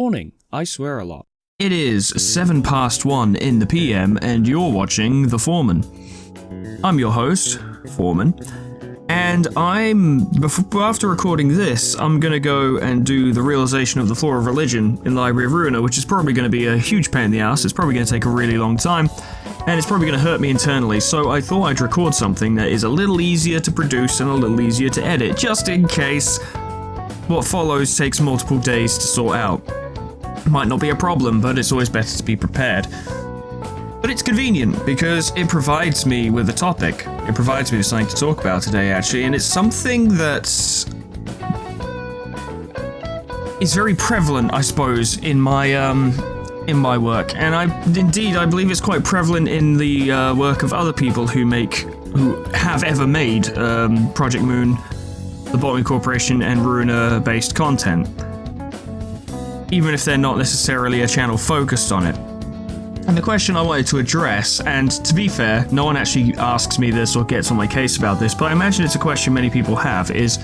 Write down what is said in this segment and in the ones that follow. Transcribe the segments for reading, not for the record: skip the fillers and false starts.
Morning. I swear a lot. It is 1:07 in the PM, and you're watching The Foreman. I'm your host, Foreman, and after recording this, I'm gonna go and do the realization of the flaw of religion in Library of Ruina, which is probably gonna be a huge pain in the ass. It's probably gonna take a really long time, and it's probably gonna hurt me internally, so I thought I'd record something that is a little easier to produce and a little easier to edit, just in case what follows takes multiple days to sort out. Might not be a problem, but it's always better to be prepared. But it's convenient because it provides me with a topic. It provides me with something to talk about today, actually, and it's something that is very prevalent, I suppose, in my work, and I believe it's quite prevalent in the work of other people who have ever made Project Moon, the Lobotomy Corporation, and Ruina-based content, even if they're not necessarily a channel focused on it. And the question I wanted to address, and to be fair, no one actually asks me this or gets on my case about this, but I imagine it's a question many people have, is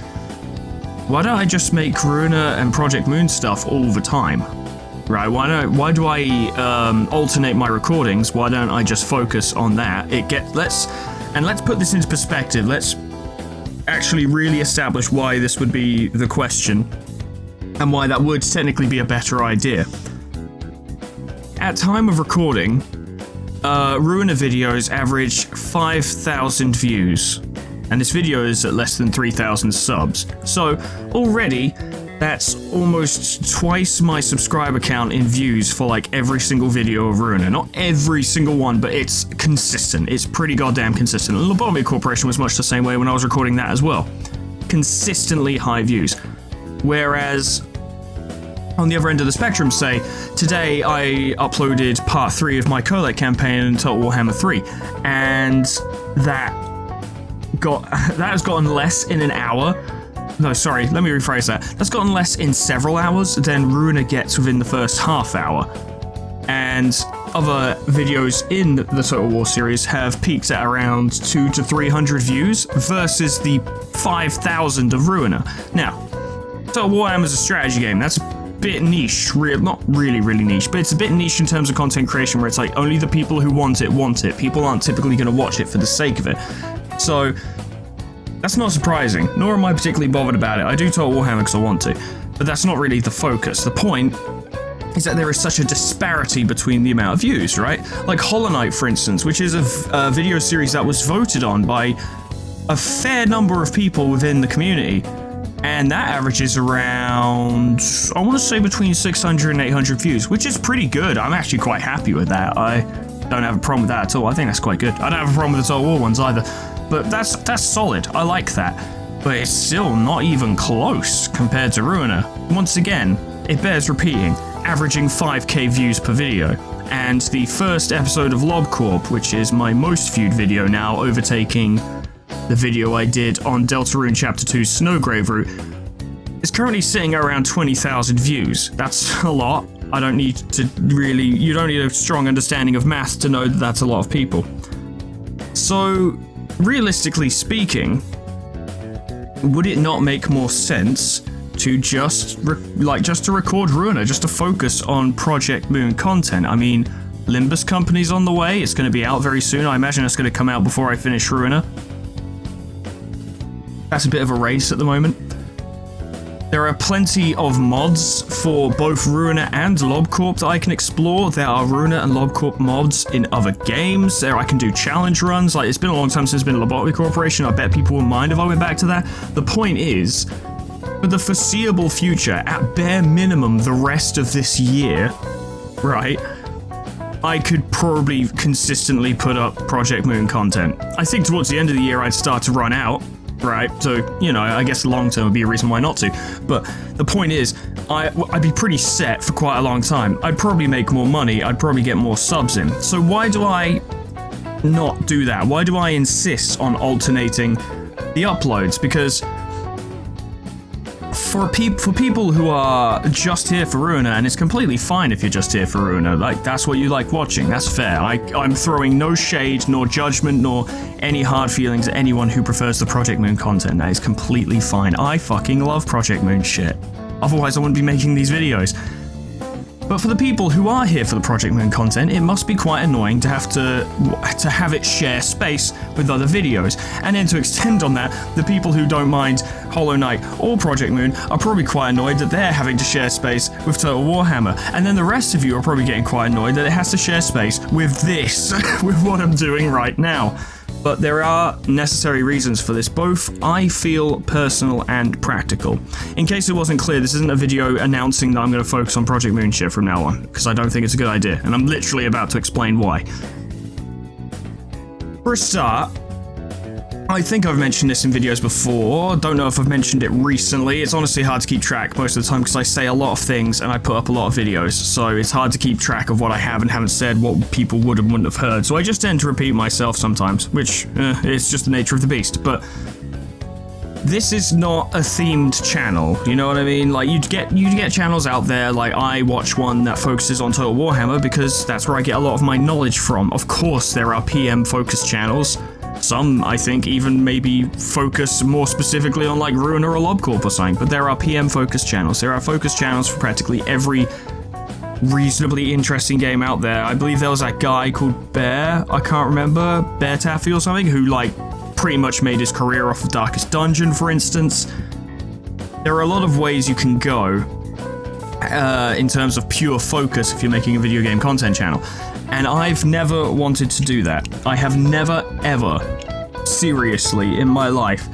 why don't I just make Ruina and Project Moon stuff all the time? Right, why do I alternate my recordings? Why don't I just focus on that? Let's put this into perspective. Let's actually really establish why this would be the question, and why that would technically be a better idea. At time of recording, Ruina videos average 5,000 views, and this video is at less than 3,000 subs. So already, that's almost twice my subscriber count in views for like every single video of Ruina. Not every single one, but it's consistent. It's pretty goddamn consistent. And Lobotomy Corporation was much the same way when I was recording that as well. Consistently high views. Whereas, on the other end of the spectrum, say, today I uploaded part 3 of my Colette campaign in Total Warhammer 3, and that has gotten less in an hour. No, sorry, let me rephrase that. That's gotten less in several hours than Ruina gets within the first half hour. And other videos in the Total War series have peaked at around 200 to 300 views versus the 5,000 of Ruina. Now, Total Warhammer is a strategy game. That's a bit niche, not really niche, but it's a bit niche in terms of content creation, where it's like only the people who want it. People aren't typically going to watch it for the sake of it. So that's not surprising, nor am I particularly bothered about it. I do Total Warhammer because I want to, but that's not really the focus. The point is that there is such a disparity between the amount of views, right? Like Hollow Knight, for instance, which is a video series that was voted on by a fair number of people within the community, and that averages around, I want to say, between 600 and 800 views, which is pretty good. I'm actually quite happy with that. I don't have a problem with that at all. I think that's quite good. I don't have a problem with the Total War ones either, but that's solid. I like that. But it's still not even close compared to Ruina. Once again, it bears repeating, averaging 5k views per video. And the first episode of LobCorp, which is my most viewed video now, overtaking the video I did on Deltarune Chapter 2's Snowgrave route, is currently sitting around 20,000 views. That's a lot. You don't need a strong understanding of math to know that that's a lot of people. So, realistically speaking, would it not make more sense to just to record Ruina, just to focus on Project Moon content? I mean, Limbus Company's on the way. It's going to be out very soon. I imagine it's going to come out before I finish Ruina. That's a bit of a race at the moment. There are plenty of mods for both Ruina and LobCorp that I can explore. There are Ruina and LobCorp mods in other games. I can do challenge runs. Like, it's been a long time since there's been a Lobotomy Corporation. I bet people wouldn't mind if I went back to that. The point is, for the foreseeable future, at bare minimum the rest of this year, right, I could probably consistently put up Project Moon content. I think towards the end of the year I'd start to run out. Right, so, you know, I guess long term would be a reason why not to. But the point is, I'd be pretty set for quite a long time. I'd probably make more money, I'd probably get more subs in. So why do I not do that? Why do I insist on alternating the uploads? Because for people who are just here for Ruina, and it's completely fine if you're just here for Ruina, like, that's what you like watching, that's fair. I'm throwing no shade, nor judgment, nor any hard feelings at anyone who prefers the Project Moon content. That is completely fine. I fucking love Project Moon shit. Otherwise I wouldn't be making these videos. But for the people who are here for the Project Moon content, it must be quite annoying to have it share space with other videos. And then to extend on that, the people who don't mind Hollow Knight or Project Moon are probably quite annoyed that they're having to share space with Total Warhammer. And then the rest of you are probably getting quite annoyed that it has to share space with this, with what I'm doing right now. But there are necessary reasons for this, both, I feel, personal and practical. In case it wasn't clear, this isn't a video announcing that I'm going to focus on Project Moon shit from now on, because I don't think it's a good idea, and I'm literally about to explain why. For a start, I think I've mentioned this in videos before, don't know if I've mentioned it recently. It's honestly hard to keep track most of the time because I say a lot of things and I put up a lot of videos, so it's hard to keep track of what I have and haven't said, what people would and wouldn't have heard, so I just tend to repeat myself sometimes, which is just the nature of the beast. But this is not a themed channel, you know what I mean? Like, you'd get channels out there, like I watch one that focuses on Total Warhammer because that's where I get a lot of my knowledge from. Of course there are PM focused channels. Some, I think, even maybe focus more specifically on like Ruina or LobCorp or something, but there are PM-focused channels. There are focused channels for practically every reasonably interesting game out there. I believe there was that guy called Bear, I can't remember, Bear Taffy or something, who like pretty much made his career off of Darkest Dungeon, for instance. There are a lot of ways you can go in terms of pure focus if you're making a video game content channel. And I've never wanted to do that. I have never, ever, seriously, in my life,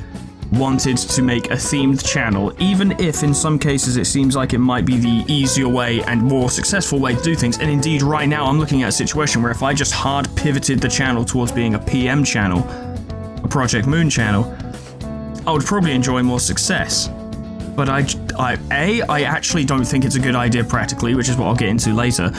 wanted to make a themed channel, even if in some cases it seems like it might be the easier way and more successful way to do things. And indeed, right now, I'm looking at a situation where if I just hard pivoted the channel towards being a PM channel, a Project Moon channel, I would probably enjoy more success. But I actually don't think it's a good idea practically, which is what I'll get into later.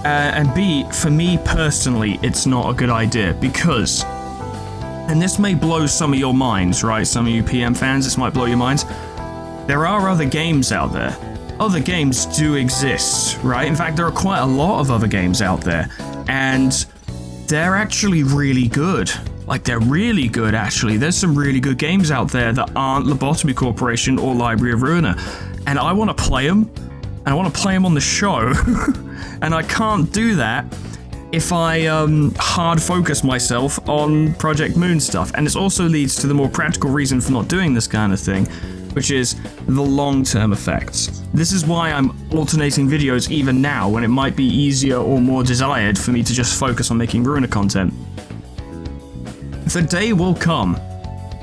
And B, for me personally, it's not a good idea because, and this may blow some of your minds, right? Some of you PM fans, this might blow your minds. There are other games out there. Other games do exist, right? In fact, there are quite a lot of other games out there, and they're actually really good. Like, they're really good, actually. There's some really good games out there that aren't Lobotomy Corporation or Library of Ruina, and I want to play them, and I want to play them on the show. And I can't do that if I hard focus myself on Project Moon stuff. And this also leads to the more practical reason for not doing this kind of thing, which is the long-term effects. This is why I'm alternating videos even now, when it might be easier or more desired for me to just focus on making Ruina content. The day will come.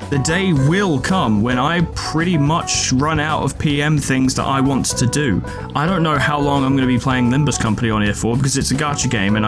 The day will come when I pretty much run out of PM things that I want to do. I don't know how long I'm going to be playing Limbus Company on here for, because it's a gacha game, and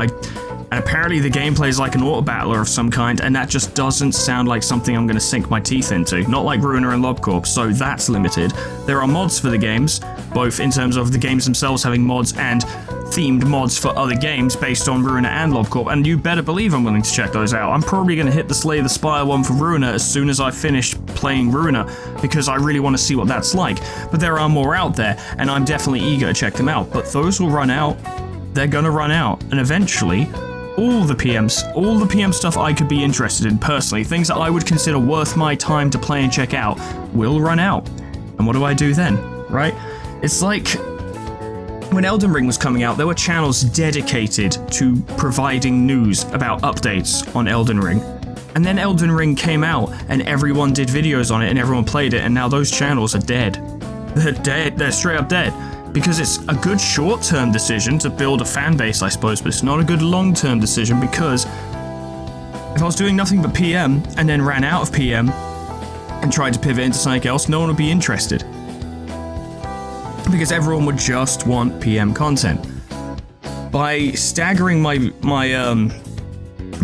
apparently the gameplay is like an auto battler of some kind, and that just doesn't sound like something I'm going to sink my teeth into. Not like Ruina and LobCorp, so that's limited. There are mods for the games, both in terms of the games themselves having mods and themed mods for other games based on Ruina and LobCorp, and you better believe I'm willing to check those out. I'm probably going to hit the Slay the Spire one for Ruina as soon as I finish playing Ruina, because I really want to see what that's like. But there are more out there, and I'm definitely eager to check them out. But those will run out. They're going to run out, and eventually, all the PM stuff I could be interested in personally, things that I would consider worth my time to play and check out, will run out. And what do I do then, right? It's like when Elden Ring was coming out, there were channels dedicated to providing news about updates on Elden Ring. And then Elden Ring came out, and everyone did videos on it, and everyone played it, and now those channels are dead. They're dead, they're straight up dead. Because it's a good short-term decision to build a fan base, I suppose, but it's not a good long-term decision, because if I was doing nothing but PM, and then ran out of PM, and tried to pivot into something else, no one would be interested. Because everyone would just want PM content. By staggering my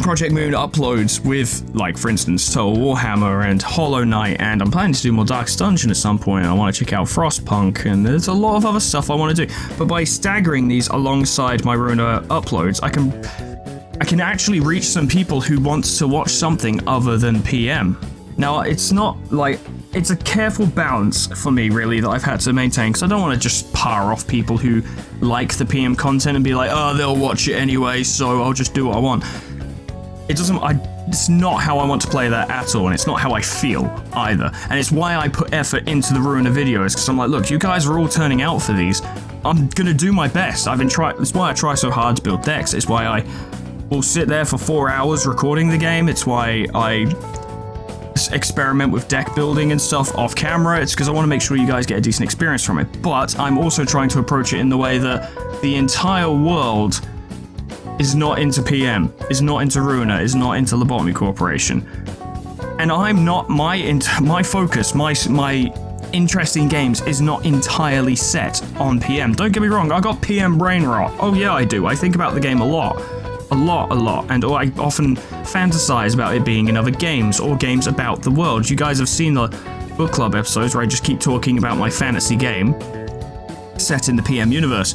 Project Moon uploads with, like, for instance, Total Warhammer and Hollow Knight, and I'm planning to do more Darkest Dungeon at some point, and I want to check out Frostpunk, and there's a lot of other stuff I want to do. But by staggering these alongside my Ruina uploads, I can actually reach some people who want to watch something other than PM. Now, it's not like, it's a careful balance for me, really, that I've had to maintain, because I don't want to just par off people who like the PM content and be like, oh, they'll watch it anyway, so I'll just do what I want. It's not how I want to play that at all, and it's not how I feel either. And it's why I put effort into the Ruina videos, because I'm like, look, you guys are all turning out for these. I'm gonna do my best. That's why I try so hard to build decks. It's why I will sit there for 4 hours recording the game. It's why I experiment with deck building and stuff off camera. It's because I want to make sure you guys get a decent experience from it. But I'm also trying to approach it in the way that the entire world is not into PM, is not into Ruina, is not into Lobotomy Corporation. And I'm not, my focus, my interest in games is not entirely set on PM. Don't get me wrong, I got PM brain rot. Oh yeah, I do. I think about the game a lot. And I often fantasize about it being in other games or games about the world. You guys have seen the book club episodes where I just keep talking about my fantasy game set in the PM universe.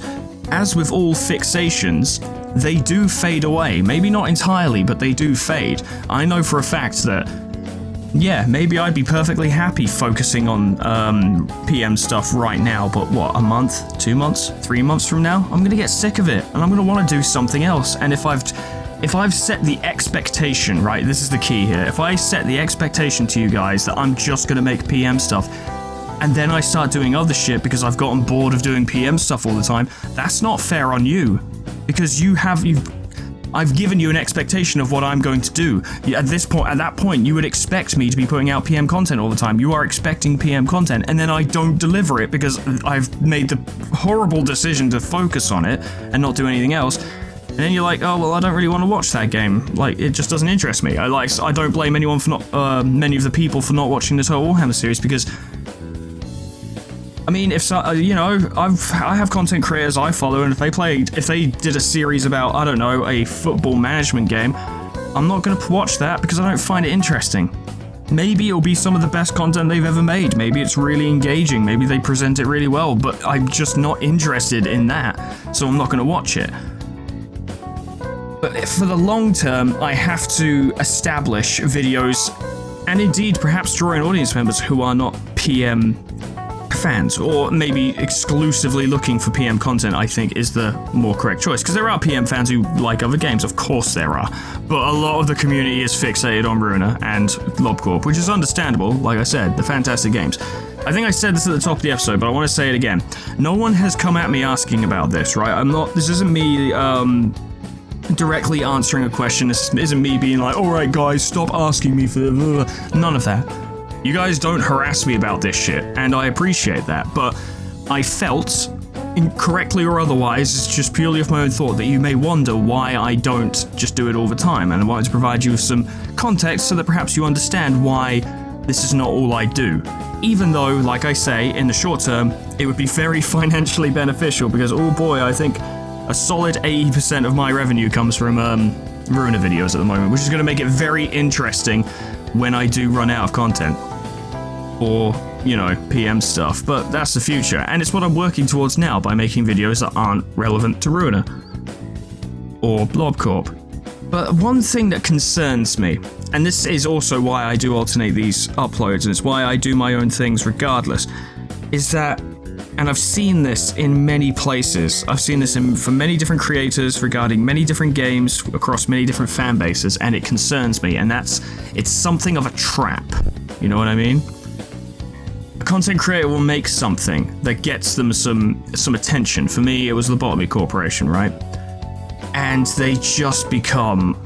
As with all fixations, they do fade away. Maybe not entirely, but they do fade. I know for a fact that, yeah, maybe I'd be perfectly happy focusing on PM stuff right now, but what, a month, 2 months, 3 months from now, I'm gonna get sick of it, and I'm gonna want to do something else. And if I've set the expectation, right, this is the key here, if I set the expectation to you guys that I'm just gonna make PM stuff, and then I start doing other shit because I've gotten bored of doing PM stuff all the time, that's not fair on you, because I've given you an expectation of what I'm going to do. At that point, you would expect me to be putting out PM content all the time. You are expecting PM content, and then I don't deliver it because I've made the horrible decision to focus on it and not do anything else. And then you're like, oh, well, I don't really want to watch that game. Like, it just doesn't interest me. I don't blame anyone for not, many of the people for not watching the Total Warhammer series, because I mean, I have content creators I follow, and if they did a series about, I don't know, a football management game, I'm not going to watch that because I don't find it interesting. Maybe it'll be some of the best content they've ever made. Maybe it's really engaging. Maybe they present it really well, but I'm just not interested in that, so I'm not going to watch it. But for the long term, I have to establish videos, and indeed perhaps draw in audience members who are not PM fans, or maybe exclusively looking for PM content, I think is the more correct choice, because there are PM fans who like other games, of course there are, but a lot of the community is fixated on Ruina and LobCorp, which is understandable. Like I said, the fantastic games. I think I said this at the top of the episode, but I want to say it again. No one has come at me asking about this, right? This isn't me directly answering a question. This isn't me being like, alright guys, stop asking me for none of that. You guys don't harass me about this shit, and I appreciate that, but I felt, incorrectly or otherwise, it's just purely of my own thought, that you may wonder why I don't just do it all the time, and I wanted to provide you with some context so that perhaps you understand why this is not all I do. Even though, like I say, in the short term, it would be very financially beneficial, because, oh boy, I think a solid 80% of my revenue comes from Ruina videos at the moment, which is going to make it very interesting when I do run out of content. Or, PM stuff, but that's the future, and it's what I'm working towards now by making videos that aren't relevant to Ruina or LobCorp. But one thing that concerns me, and this is also why I do alternate these uploads, and it's why I do my own things regardless, is that, and I've seen this in many places, I've seen this from many different creators regarding many different games across many different fan bases, and it concerns me, and it's something of a trap. You know what I mean? A content creator will make something that gets them some attention. For me, it was Lobotomy Corporation, right? And they just become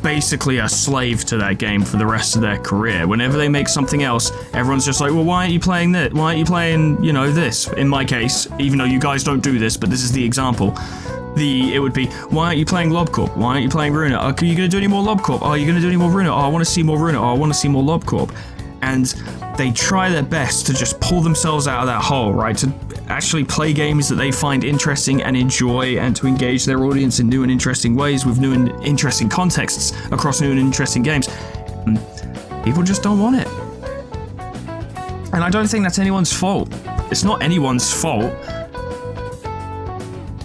basically a slave to that game for the rest of their career. Whenever they make something else, everyone's just like, well, why aren't you playing this? Why aren't you playing, this? In my case, even though you guys don't do this, but this is the example. It would be, why aren't you playing LobCorp? Why aren't you playing Ruina? Are you going to do any more LobCorp? Are you going to do any more Ruina? Oh, I want to see more Ruina. Oh, I want to see more LobCorp. And they try their best to just pull themselves out of that hole, right? To actually play games that they find interesting and enjoy, and to engage their audience in new and interesting ways with new and interesting contexts across new and interesting games. And people just don't want it. And I don't think that's anyone's fault. It's not anyone's fault.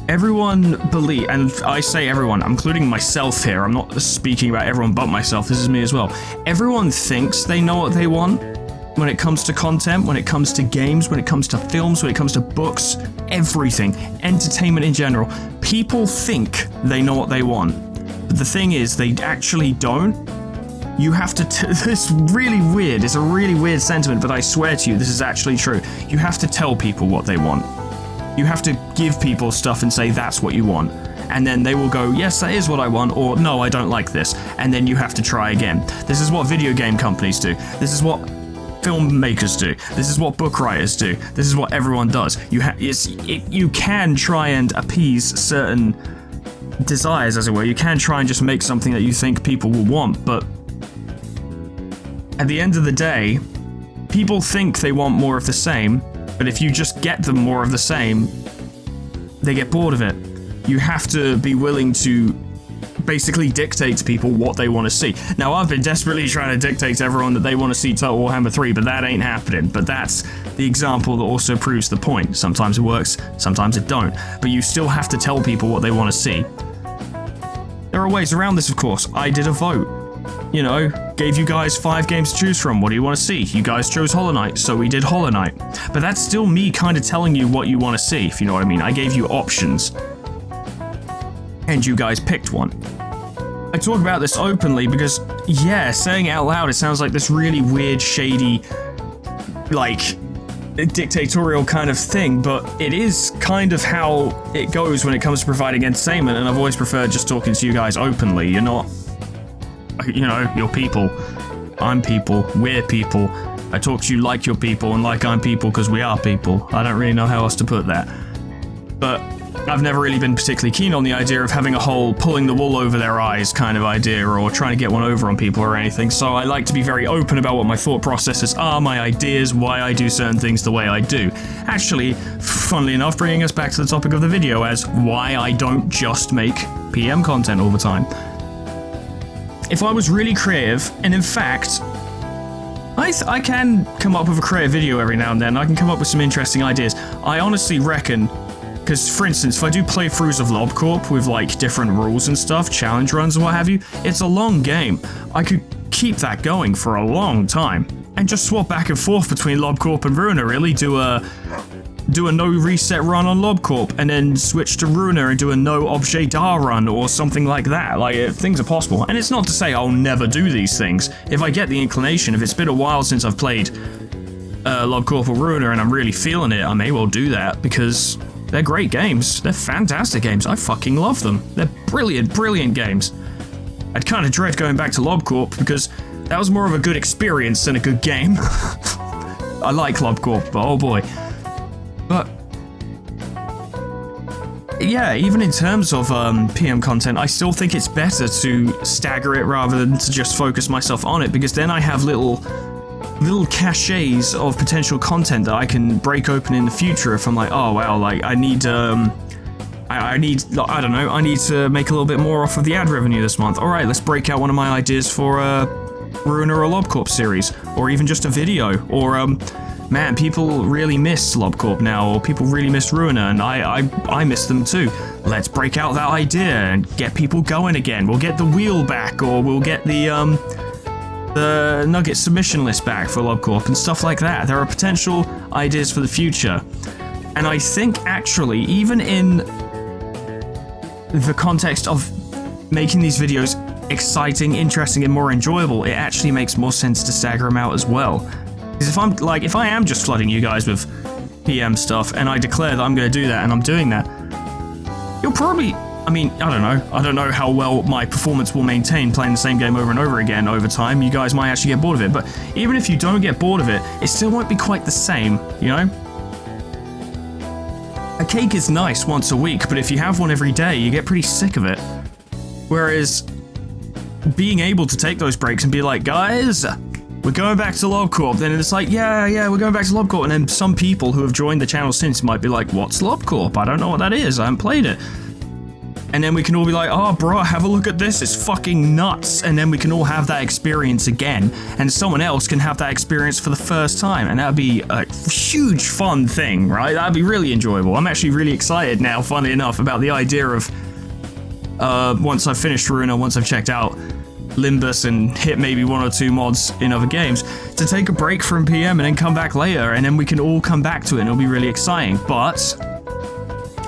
Everyone and I say everyone, I'm including myself here, I'm not speaking about everyone but myself, this is me as well. Everyone thinks they know what they want when it comes to content, when it comes to games, when it comes to films, when it comes to books, everything, entertainment in general. People think they know what they want, but the thing is, they actually don't. You have to, it's really weird, it's a really weird sentiment, but I swear to you, this is actually true. You have to tell people what they want. You have to give people stuff and say that's what you want. And then they will go, yes, that is what I want, or no, I don't like this. And then you have to try again. This is what video game companies do. This is what filmmakers do. This is what book writers do. This is what everyone does. You can try and appease certain desires, as it were. You can try and just make something that you think people will want, but at the end of the day, people think they want more of the same, but if you just get them more of the same, they get bored of it. You have to be willing to basically dictate to people what they want to see. Now, I've been desperately trying to dictate to everyone that they want to see Total Warhammer 3, but that ain't happening. But that's the example that also proves the point. Sometimes it works, sometimes it don't. But you still have to tell people what they want to see. There are ways around this, of course. I did a vote. You know, gave you guys 5 games to choose from. What do you want to see? You guys chose Hollow Knight, so we did Hollow Knight. But that's still me kind of telling you what you want to see, if you know what I mean. I gave you options. And you guys picked one. I talk about this openly because, yeah, saying it out loud, it sounds like this really weird, shady, like, dictatorial kind of thing, but it is kind of how it goes when it comes to providing entertainment, and I've always preferred just talking to you guys openly. You're not, you know, you're people. I'm people. We're people. I talk to you like you're people and like I'm people because we are people. I don't really know how else to put that. But I've never really been particularly keen on the idea of having a whole pulling the wool over their eyes kind of idea, or trying to get one over on people or anything, so I like to be very open about what my thought processes are, my ideas, why I do certain things the way I do. Actually, funnily enough, bringing us back to the topic of the video as why I don't just make PM content all the time. If I was really creative, and in fact, I can come up with a creative video every now and then, I can come up with some interesting ideas. I honestly reckon, because, for instance, if I do playthroughs of LobCorp with, like, different rules and stuff, challenge runs and what have you, it's a long game. I could keep that going for a long time, and just swap back and forth between LobCorp and Ruina, really. Do a no reset run on LobCorp, and then switch to Ruina and do a no objet d'art run, or something like that. Like, things are possible. And it's not to say I'll never do these things. If I get the inclination, if it's been a while since I've played LobCorp or Ruina and I'm really feeling it, I may well do that, because they're great games. They're fantastic games. I fucking love them. They're brilliant, brilliant games. I'd kind of dread going back to LobCorp because that was more of a good experience than a good game. I like LobCorp, but oh boy. But yeah, even in terms of PM content, I still think it's better to stagger it rather than to just focus myself on it, because then I have little caches of potential content that I can break open in the future if I'm like, oh wow, like I need to make a little bit more off of the ad revenue this month. Alright, let's break out one of my ideas for a Ruina or LobCorp series, or even just a video, or man, people really miss LobCorp now, or people really miss Ruina, and I miss them too. Let's break out that idea and get people going again. We'll get the wheel back, or we'll get the Nugget submission list back for LobCorp and stuff like that. There are potential ideas for the future. And I think actually, even in the context of making these videos exciting, interesting, and more enjoyable, it actually makes more sense to stagger them out as well. Because if I am just flooding you guys with PM stuff and I declare that I'm going to do that and I'm doing that, you'll probably, I mean, I don't know how well my performance will maintain playing the same game over and over again over time. You guys might actually get bored of it, but even if you don't get bored of it, it still won't be quite the same, you know? A cake is nice once a week, but if you have one every day, you get pretty sick of it. Whereas being able to take those breaks and be like, guys, we're going back to LobCorp, then it's like, yeah, we're going back to LobCorp, and then some people who have joined the channel since might be like, what's LobCorp? I don't know what that is, I haven't played it. And then we can all be like, oh bro, have a look at this, it's fucking nuts. And then we can all have that experience again, and someone else can have that experience for the first time, and that'd be a huge fun thing, right? That'd be really enjoyable. I'm actually really excited now, funnily enough, about the idea of, once I've finished Ruina, once I've checked out Limbus and hit maybe 1 or 2 mods in other games, to take a break from PM and then come back later, and then we can all come back to it and it'll be really exciting. But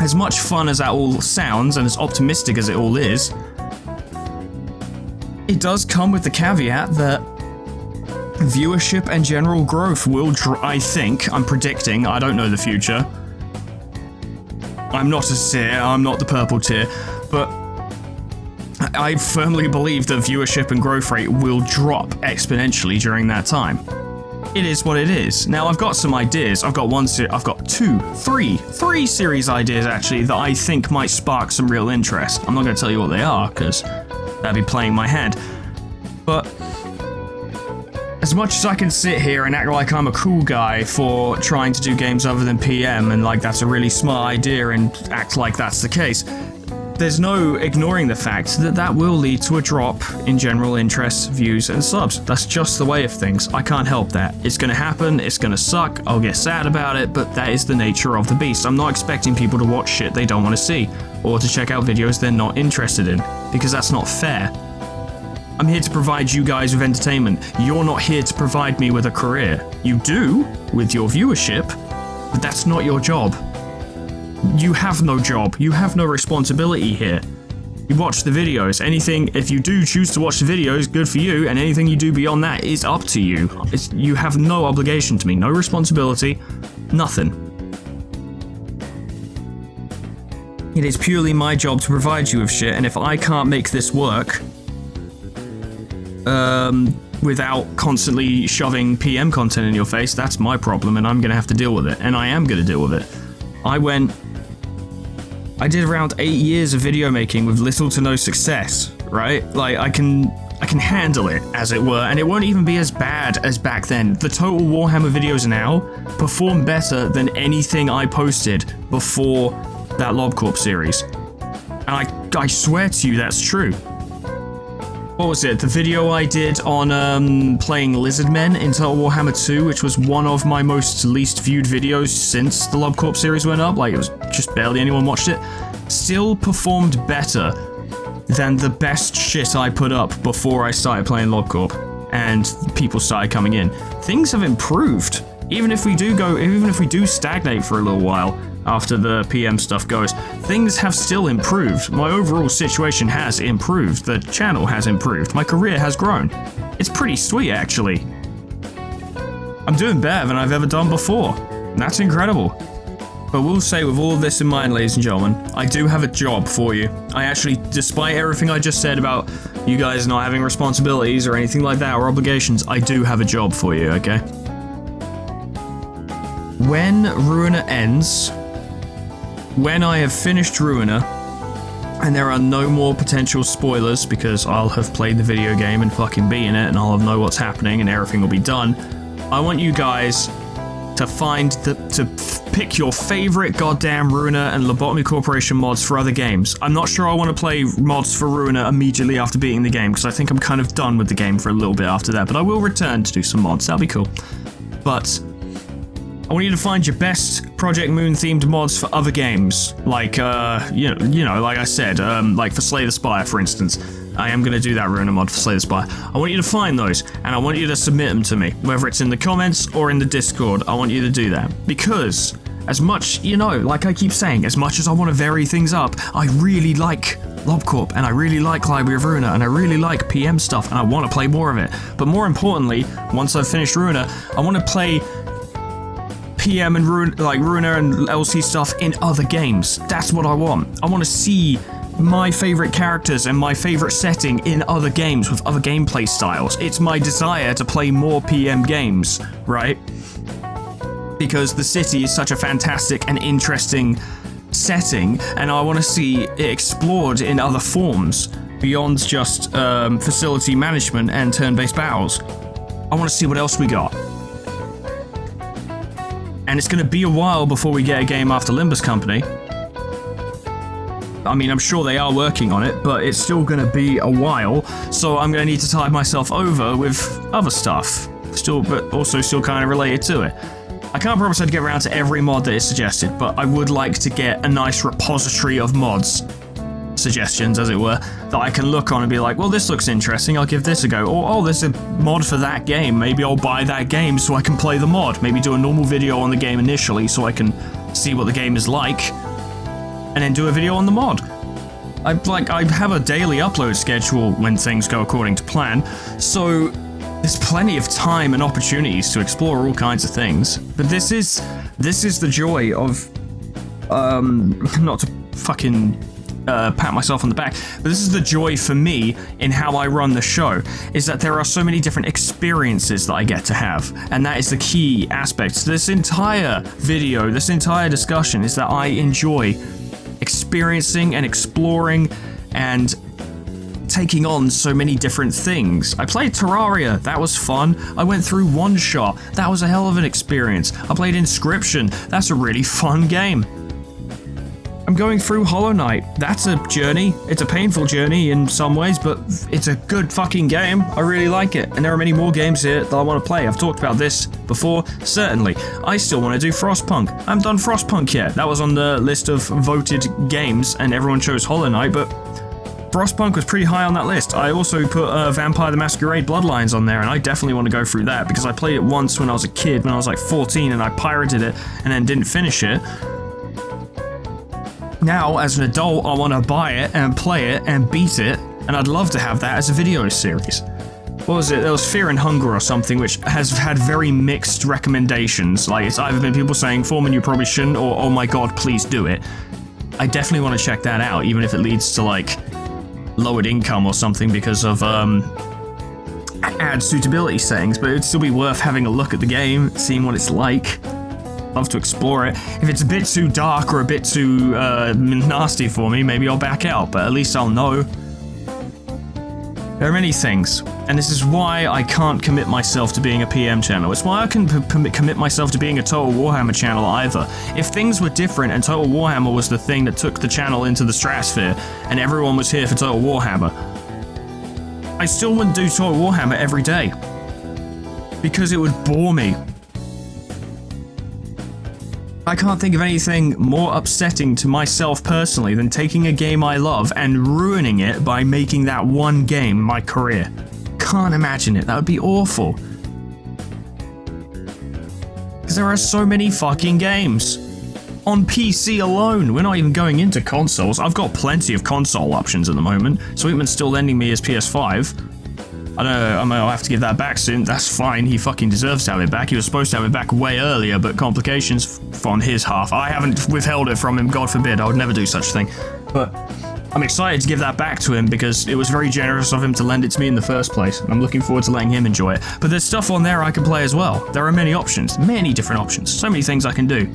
as much fun as that all sounds, and as optimistic as it all is, it does come with the caveat that viewership and general growth will, I think, I'm predicting, I don't know the future, I'm not a seer, I'm not the purple tier, but I firmly believe that viewership and growth rate will drop exponentially during that time. It is what it is. Now, I've got some ideas. I've got three series ideas, actually, that I think might spark some real interest. I'm not going to tell you what they are, because that'd be playing my hand. But as much as I can sit here and act like I'm a cool guy for trying to do games other than PM, and like that's a really smart idea and act like that's the case, there's no ignoring the fact that that will lead to a drop in general interest, views, and subs. That's just the way of things. I can't help that. It's gonna happen, it's gonna suck, I'll get sad about it, but that is the nature of the beast. I'm not expecting people to watch shit they don't want to see, or to check out videos they're not interested in, because that's not fair. I'm here to provide you guys with entertainment. You're not here to provide me with a career. You do, with your viewership, but that's not your job. You have no job, you have no responsibility here. You watch the videos, if you do choose to watch the videos, good for you, and anything you do beyond that is up to you. You have no obligation to me, no responsibility, nothing. It is purely my job to provide you with shit, and if I can't make this work, without constantly shoving PM content in your face, that's my problem, and I'm gonna have to deal with it, and I am gonna deal with it. I did around 8 years of video making with little to no success, right? Like, I can handle it, as it were, and it won't even be as bad as back then. The Total Warhammer videos now perform better than anything I posted before that LobCorp series. And I swear to you that's true. What was it? The video I did on playing Lizardmen in Total Warhammer 2, which was one of my most least viewed videos since the LobCorp series went up, like it was just barely anyone watched it, still performed better than the best shit I put up before I started playing LobCorp and people started coming in. Things have improved. Even if we do stagnate for a little while after the PM stuff goes, things have still improved. My overall situation has improved. The channel has improved. My career has grown. It's pretty sweet, actually. I'm doing better than I've ever done before. That's incredible. But we'll say, with all of this in mind, ladies and gentlemen, I do have a job for you. I actually, despite everything I just said about you guys not having responsibilities or anything like that, or obligations, I do have a job for you, okay? When Ruina ends, when I have finished Ruina, and there are no more potential spoilers because I'll have played the video game and fucking beaten it and I'll know what's happening and everything will be done, I want you guys to pick your favorite goddamn Ruina and Lobotomy Corporation mods for other games. I'm not sure I want to play mods for Ruina immediately after beating the game, because I think I'm kind of done with the game for a little bit after that, but I will return to do some mods. That'll be cool. But I want you to find your best Project Moon themed mods for other games, like you know, like I said, like for Slay the Spire, for instance. I am going to do that Ruina mod for Slay the Spire. I want you to find those, and I want you to submit them to me, whether it's in the comments or in the Discord. I want you to do that, because as much, you know, like I keep saying, as much as I want to vary things up, I really like LobCorp, and I really like Library of Ruina, and I really like PM stuff, and I want to play more of it. But more importantly, once I've finished Ruina, I want to play PM and Ruina and LC stuff in other games. That's what I want. I want to see my favorite characters and my favorite setting in other games with other gameplay styles. It's my desire to play more PM games, right? Because the city is such a fantastic and interesting setting, and I want to see it explored in other forms beyond just facility management and turn-based battles. I want to see what else we got. And it's going to be a while before we get a game after Limbus Company. I mean, I'm sure they are working on it, but it's still going to be a while, so I'm going to need to tie myself over with other stuff, but also still kind of related to it. I can't promise I'd get around to every mod that is suggested, but I would like to get a nice repository of mods, suggestions as it were, that I can look on and be like, well, this looks interesting, I'll give this a go. Or, oh, there's a mod for that game, maybe I'll buy that game so I can play the mod. Maybe do a normal video on the game initially so I can see what the game is like, and then do a video on the mod. I have a daily upload schedule when things go according to plan, so there's plenty of time and opportunities to explore all kinds of things. But this is the joy of not to fucking pat myself on the back, but this is the joy for me in how I run the show, is that there are so many different experiences that I get to have, and that is the key aspect to this entire video, this entire discussion, is that I enjoy experiencing and exploring and taking on so many different things. I played Terraria, that was fun. I went through One Shot, that was a hell of an experience. I played Inscription, that's a really fun game. I'm going through Hollow Knight. That's a journey. It's a painful journey in some ways, but it's a good fucking game. I really like it. And there are many more games here that I want to play. I've talked about this before, certainly. I still want to do Frostpunk. I haven't done Frostpunk yet. That was on the list of voted games, and everyone chose Hollow Knight, but Frostpunk was pretty high on that list. I also put Vampire the Masquerade Bloodlines on there, and I definitely want to go through that, because I played it once when I was a kid, when I was like 14, and I pirated it, and then didn't finish it. Now, as an adult, I want to buy it and play it and beat it, and I'd love to have that as a video series. What was it? There was Fear and Hunger or something, which has had very mixed recommendations. Like, it's either been people saying, Foreman, you probably shouldn't, or, oh my god, please do it. I definitely want to check that out, even if it leads to, like, lowered income or something because of, ad suitability settings, but it'd still be worth having a look at the game, seeing what it's like. Love to explore it. If it's a bit too dark or a bit too nasty for me, maybe I'll back out, but at least I'll know. There are many things, and this is why I can't commit myself to being a PM channel. It's why I can commit myself to being a Total Warhammer channel either. If things were different and Total Warhammer was the thing that took the channel into the stratosphere, and everyone was here for Total Warhammer, I still wouldn't do Total Warhammer every day, because it would bore me. I can't think of anything more upsetting to myself personally than taking a game I love and ruining it by making that one game my career. Can't imagine it, that would be awful. Because there are so many fucking games. On PC alone, we're not even going into consoles. I've got plenty of console options at the moment. Sweetman's still lending me his PS5. I don't know, I'll have to give that back soon. That's fine, he fucking deserves to have it back. He was supposed to have it back way earlier, but complications on his half. I haven't withheld it from him, God forbid, I would never do such a thing. But I'm excited to give that back to him because it was very generous of him to lend it to me in the first place. I'm looking forward to letting him enjoy it. But there's stuff on there I can play as well. There are many options, many different options, so many things I can do.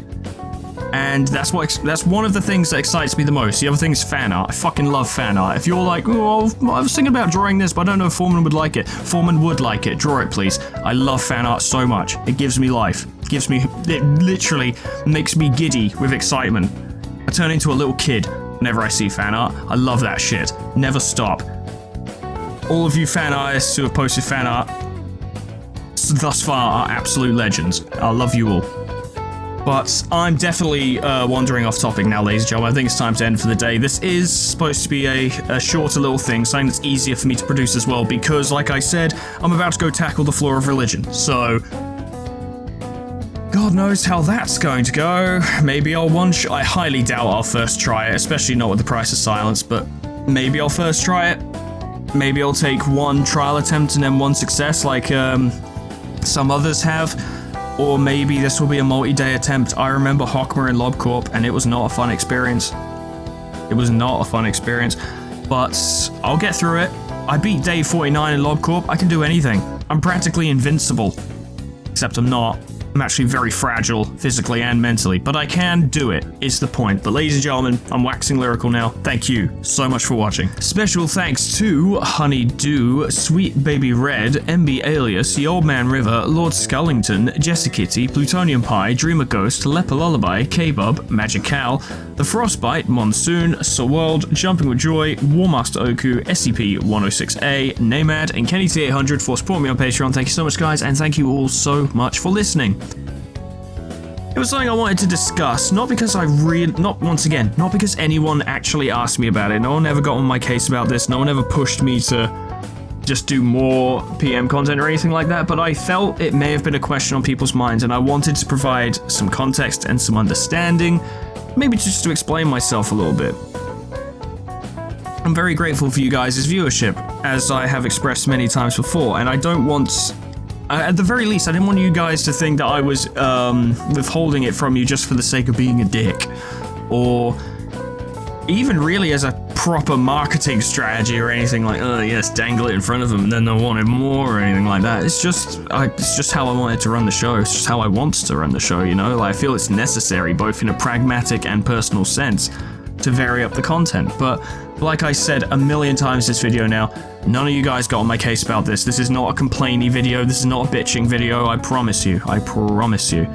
And that's one of the things that excites me the most. The other thing is fan art. I fucking love fan art. If you're like, oh, I was thinking about drawing this, but I don't know if Foreman would like it. Foreman would like it. Draw it, please. I love fan art so much. It gives me life. It literally makes me giddy with excitement. I turn into a little kid whenever I see fan art. I love that shit. Never stop. All of you fan artists who have posted fan art thus far are absolute legends. I love you all. But I'm definitely wandering off topic now, ladies and gentlemen. I think it's time to end for the day. This is supposed to be a shorter little thing, something that's easier for me to produce as well, because, like I said, I'm about to go tackle the floor of religion. So, God knows how that's going to go. Maybe I'll one-shot. I highly doubt I'll first try it, especially not with the price of silence, but maybe I'll first try it. Maybe I'll take one trial attempt and then one success, like some others have. Or maybe this will be a multi-day attempt. I remember Hockmer in LobCorp, and it was not a fun experience. It was not a fun experience, but I'll get through it. I beat day 49 in LobCorp. I can do anything. I'm practically invincible. Except I'm not. I'm actually very fragile, physically and mentally, but I can do it, is the point. But ladies and gentlemen, I'm waxing lyrical now. Thank you so much for watching. Special thanks to Honeydew, Sweet Baby Red, MB Alias, The Old Man River, Lord Scullington, Jessicitty, Plutonium Pie, Dreamer Ghost, Leper Lullaby, K-Bub, Magic Cal, The Frostbite, Monsoon, Sir World, Jumping with Joy, Warmaster Oku, SCP-106A, Namad, and Kenny T800 for supporting me on Patreon. Thank you so much, guys, and thank you all so much for listening. It was something I wanted to discuss, not because not because anyone actually asked me about it. No one ever got on my case about this. No one ever pushed me to just do more PM content or anything like that, but I felt it may have been a question on people's minds, and I wanted to provide some context and some understanding, maybe just to explain myself a little bit. I'm very grateful for you guys' viewership, as I have expressed many times before, and I don't want... at the very least, I didn't want you guys to think that I was withholding it from you just for the sake of being a dick. or even really as a proper marketing strategy or anything like, oh yes, dangle it in front of them and then they'll want it more or anything like that. It's just how I wanted to run the show. It's just how I want to run the show, you know? Like, I feel it's necessary, both in a pragmatic and personal sense, to vary up the content. But like I said a million times this video now, none of you guys got on my case about this. This is not a complainy video. This is not a bitching video. I promise you. I promise you.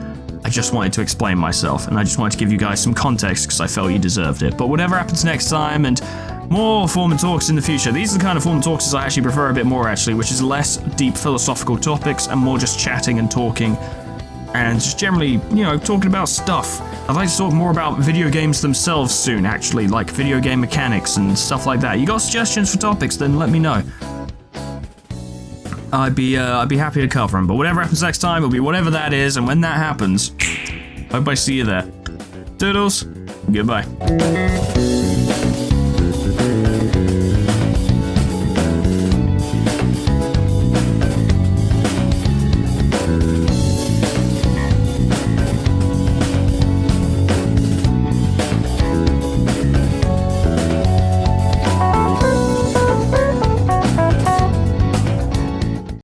I just wanted to explain myself, and I just wanted to give you guys some context because I felt you deserved it. But whatever happens next time, and more Foreman Talks in the future. These are the kind of Foreman Talks I actually prefer a bit more, actually, which is less deep philosophical topics and more just chatting and talking, and just generally, you know, talking about stuff. I'd like to talk more about video games themselves soon, actually, like video game mechanics and stuff like that. You got suggestions for topics, then let me know. I'd be happy to cover them, but whatever happens next time will be whatever that is, and when that happens, hope I see you there. Toodles, goodbye.